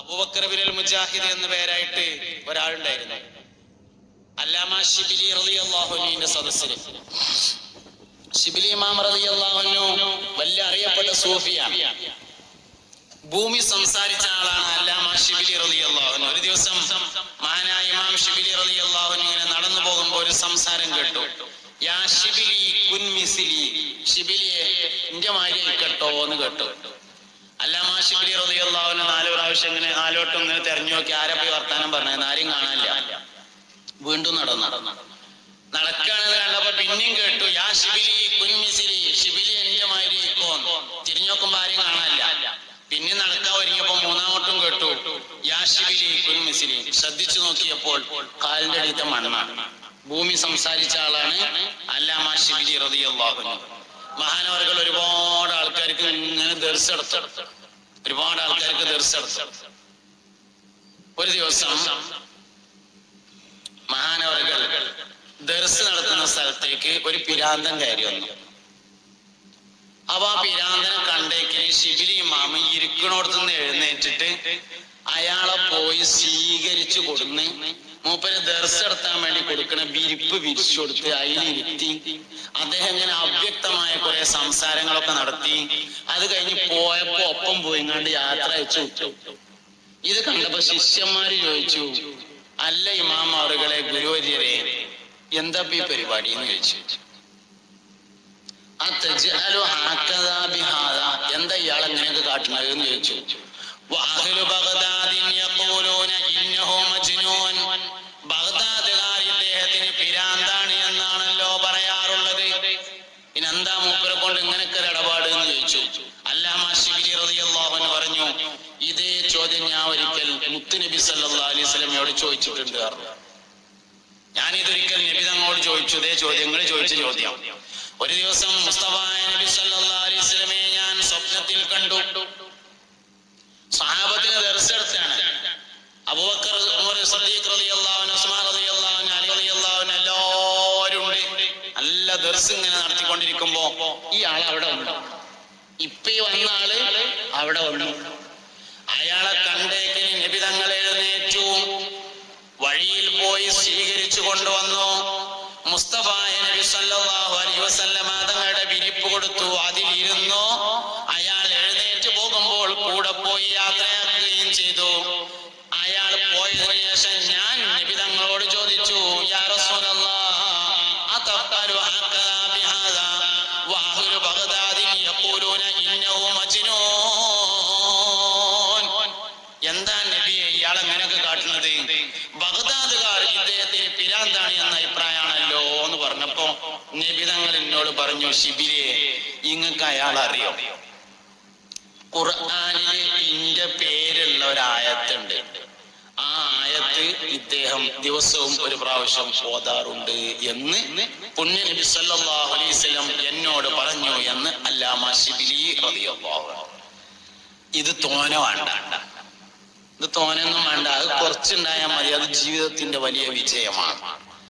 അബൂബക്കർ ബിനുൽ മുജാഹിദ് എന്ന പേരായിട്ട് ഒരാളുണ്ടായിരുന്നു. അല്ലാമ ശിബിലി റളിയല്ലാഹു അൻഹുവിന്റെ സദസ്സിൽ. ശിബിലി ഇമാം റളിയല്ലാഹു അൻഹു വലിയ അറിയപ്പെട്ട സൂഫിയാണ്. ഭൂമി സംസാരിച്ച ആളാണ് അല്ലാമ ശിബിലി റളിയല്ലാഹു അൻഹു. ഒരു ദിവസം മഹാനായ ഇമാം ശിബിലി റളിയല്ലാഹു അൻഹു ഇങ്ങനെ നടന്നു പോകുമ്പോൾ ഒരു സംസാരം കേട്ടു. യാ ശിബിലി കുൻ മിസ്ലി, ശിബിലിയെ ഇന്റെ മാതിരി കേട്ടോ എന്ന് കേട്ടു. അല്ലാമ ശിബിലി റളിയല്ലാഹു അൻഹു 4 പ്രാവശ്യം ഇങ്ങനെ നാലോട്ടും ഇങ്ങനെ തെരഞ്ഞു നോക്കി ആരെ പോയി വർത്താനം പറഞ്ഞത് ആരും കാണാനില്ല. വീണ്ടും നടക്കാണെന്ന് കണ്ടപ്പോ പിന്നെയും കേട്ടു യാ ശിബിലി കുൻ മിസ്ലി, ശിബിലി എന്റെ മാതിരി തിരിഞ്ഞു നോക്കുമ്പോ ആരും കാണാനില്ല. പിന്നെ നടക്കാൻ ഒരുങ്ങിയപ്പോ മൂന്നാമട്ടും കേട്ടു യാ ശിബിലി കുൻ മിസ്ലി. ശ്രദ്ധിച്ചു നോക്കിയപ്പോൾ കാലിന്റെ അടിയത്തെ മണ്ണാണ്. ഭൂമി സംസാരിച്ച ആളാണ് അല്ലാമ ശിബിലി റളിയല്ലാഹു അൻഹു. മഹാനവറുകൾ ഒരുപാട് ആൾക്കാർക്ക് ഇങ്ങനെ ദർശെടുത്തു. ഒരു ദിവസം മഹാനവറുകൾ ദർസ് നടത്തുന്ന സ്ഥലത്തേക്ക് ഒരു പിരാന്തൻ കയറി വന്നു. അപ്പൊ ആ പിരാന്തനെ കണ്ടേക്കിന് ശിബിലി ഇമാം ഇരിക്കണോടത്തുനിന്ന് എഴുന്നേറ്റിട്ട് അയാളെ പോയി സ്വീകരിച്ചു കൊടുന്ന് മൂപ്പര് ദർസ് നടത്താൻ വേണ്ടി കൊടുക്കണ വിരിപ്പ് വിരിച്ചു കൊടുത്ത് അതിലിരുത്തി അദ്ദേഹം ഇങ്ങനെ അവ്യക്തമായ കുറെ സംസാരങ്ങളൊക്കെ നടത്തി. അത് കഴിഞ്ഞ് പോയപ്പോ ഒപ്പം പോയിങ്ങാണ്ട് യാത്ര അയച്ചു. ഇത് കണ്ടപ്പോ ശിഷ്യന്മാര് ചോദിച്ചു, അല്ല ഇമാം അവറുകളെ ഗുരുവര്യരെ എന്താ ഈ പരിപാടി എന്ന് ചോദിച്ചു. എന്താ ഇയാൾ എങ്ങനെയൊക്കെ കാട്ടുന്നത് എന്ന് ചോദിച്ചു. ബഗ്ദാദുകാർ ഇദ്ദേഹത്തിന് പിരാന്താണ് എന്നാണല്ലോ പറയാറുള്ളത്. പിന്നെന്താ മൂപ്പരെ കൊണ്ട് ഇങ്ങനെയൊക്കെ ഒരു ഇടപാട് എന്ന് ചോദിച്ചു. അല്ലാമ ശിബിലി റളിയല്ലാഹു അൻഹു പറഞ്ഞു, ഇതേ ചോദ്യം ഞാൻ ഒരിക്കൽ മുത്തുനബി സല്ലല്ലാഹു അലൈഹി വസല്ലമയോട് ചോദിച്ചിട്ടുണ്ട്. ഞാനിതൊരിക്കൽ നബി തങ്ങളോട് ചോദിച്ചു, ഇതേ ചോദ്യങ്ങൾ ചോദിച്ച ചോദ്യം. ഒരു ദിവസം മുസ്തഫ നബി സല്ലല്ലാഹു അലൈഹി വസല്ലമയെ ഞാൻ സ്വപ്നത്തിൽ കണ്ടു. സഹാബത്തിന് ദർസ് എടുത്താണ്. അബൂബക്കർ, ഉമർ, സിദ്ദീഖ് റളിയല്ലാഹു അൻഹു, ഉസ്മാൻ റളിയല്ലാഹു അൻഹു, അലി റളിയല്ലാഹു അൻഹു എല്ലാവരും ഉണ്ട്. നല്ല ദർസ് ഇങ്ങനെ നടത്തിക്കൊണ്ടിരിക്കുമ്പോ ഈ ആൾ അവിടെ ഉണ്ട്. ഇപ്പൊ ഈ വന്ന ആള് അവിടെ വന്നു. അയാളെ കണ്ടേക്കിന് നബി തങ്ങൾ എഴുന്നേറ്റു, വഴിയിൽ പോയി സ്വീകരിച്ചു കൊണ്ടുവന്നു. മുസ്തഫ നബി സല്ലല്ലാഹു അലൈഹി വസല്ലമ തങ്ങളുടെ വിരിപ്പ് കൊടുത്തു, അതിലിരുന്നു. അയാൾ എഴുന്നേറ്റ് പോകുമ്പോൾ കൂടെ പോയി യാത്രയാക്കുകയും ചെയ്തു. അയാൾ പോയതിനു ശേഷം ഞാൻ നബി തങ്ങളോട് ചോദിച്ചു, യാ റസൂലല്ലാഹ് അതഫഅലു ഹഖദാ ബിഹാദാ വഅഹ്ലു ബഗ്ദാദി യഖൂലൂന ഇന്നഹു മജ്നൂൻ. എന്താ നബിയെ ഇയാൾ അങ്ങനെയൊക്കെ കാട്ടുന്നത്? ബഗ്ദാദുകാർ ഇദ്ദേഹത്തിന് പിരാന്താണ് എന്ന അഭിപ്രായമാണല്ലോ എന്ന് പറഞ്ഞപ്പോ നബി തങ്ങൾ എന്നോട് പറഞ്ഞു, ശിബിലിയെ ഇങ്ങക്ക് അയാൾ അറിയോ? ഖുർആനിൽ ഇന്റെ പേരുള്ള ഒരു ആയത്തുണ്ട്. ആ ആയത്ത് ഇദ്ദേഹം ദിവസവും ഒരു പ്രാവശ്യം ഓതാറുണ്ട് എന്ന് പുണ്യ നബി സല്ലല്ലാഹു അലൈഹി വസല്ലം എന്നോട് പറഞ്ഞു എന്ന് അല്ലാമ ശിബിലി റളിയല്ലാഹു അൻഹു. ഇത് തോനെ വേണ്ട, ഇത് തോനൊന്നും വേണ്ട, അത് കുറച്ചുണ്ടായാൽ മതി. അത് ജീവിതത്തിന്റെ വലിയ വിജയമാണ്.